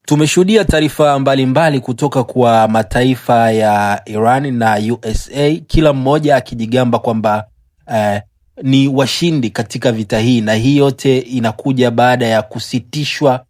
Tumeshuhudia taarifa mbalimbali kutoka kwa mataifa ya Iran na USA, kila mmoja akijigamba kwamba ni washindi katika vita hii, na hii yote inakuja baada ya kusitishwa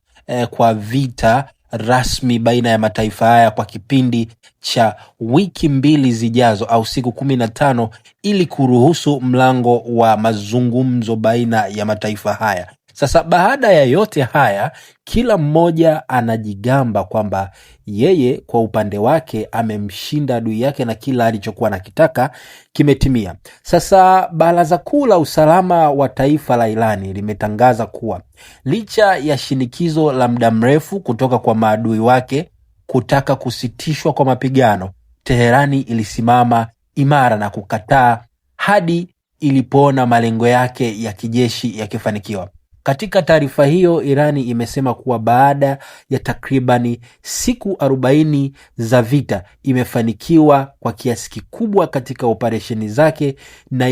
kwa vita rasmi baina ya mataifa haya kwa kipindi cha wiki 2 zijazo au siku 15 ili kuruhusu mlango wa mazungumzo baina ya mataifa haya. Sasa baada ya yote haya, kila mmoja anajigamba kwamba yeye kwa upande wake amemshinda adui yake na kila alichokuwa nakitaka kimetimia. Sasa Baraza Kuu la Usalama wa Taifa la Irani limetangaza kuwa licha ya shinikizo la muda mrefu kutoka kwa maadui wake kutaka kusitishwa kwa mapigano, Teherani ilisimama imara na kukataa hadi ilipoona malengo yake ya kijeshi yakifanikiwa. Katika taarifa hiyo, Irani imesema kuwa baada ya takribani siku 40 za vita imefanikiwa kwa kiasi kikubwa katika operesheni zake na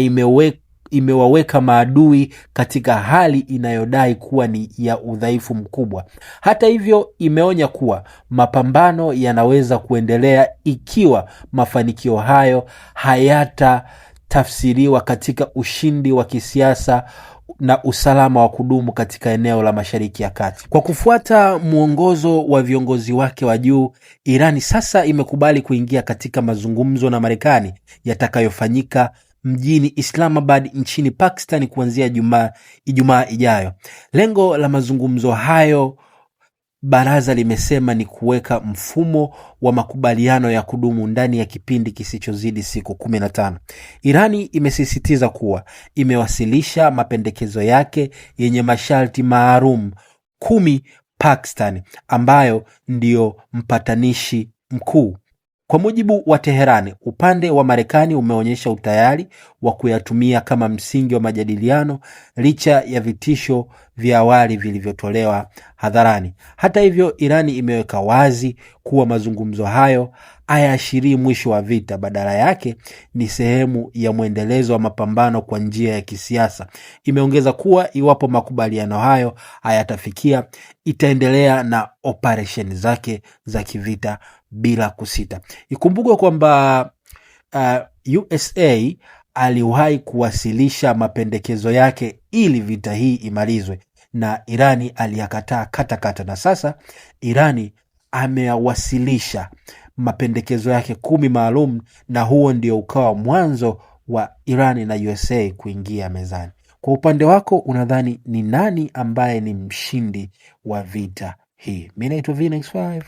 imewaweka maadui katika hali inayodai kuwa ni ya udhaifu mkubwa. Hata hivyo, imeonya kuwa mapambano yanaweza kuendelea ikiwa mafanikio hayo hayatatafsiriwa katika ushindi wa kisiasa na usalama wa kudumu katika eneo la Mashariki ya Kati. Kwa kufuata mwongozo wa viongozi wake wa juu, Irani sasa imekubali kuingia katika mazungumzo na Marekani yatakayofanyika mjini Islamabad nchini Pakistan kuanzia Ijumaa ijayo. Lengo la mazungumzo hayo, baraza limesema, ni kuweka mfumo wa makubaliano ya kudumu ndani ya kipindi kisichozidi siku 15. Irani imesisitiza kuwa imewasilisha mapendekezo yake yenye masharti maalum 10 Pakistan, ambayo ndio mpatanishi mkuu. Kwa mujibu wa Teherani, upande wa Marekani umeonyesha utayari wa kuyatumia kama msingi wa majadiliano licha ya vitisho vya awali vilivyotolewa hadharani. Hata hivyo, Irani imeweka wazi kuwa mazungumzo hayo hayaashirii mwisho wa vita, badala yake ni sehemu ya mwendelezo wa mapambano kwa njia ya kisiasa. Imeongeza kuwa iwapo makubaliano hayo hayatafikia, itaendelea na operesheni zake za kivita bila kusita. Ikumbukwe kwamba USA aliwahi kuwasilisha mapendekezo yake ili vita hii imalizwe na Irani aliyakataa katakata, na sasa Irani amewasilisha mapendekezo yake 10 maalum, na huo ndio ukawa mwanzo wa Irani na USA kuingia mezani. Kwa upande wako, unadhani ni nani ambaye ni mshindi wa vita hii? Mimi naitwa Vnex 5.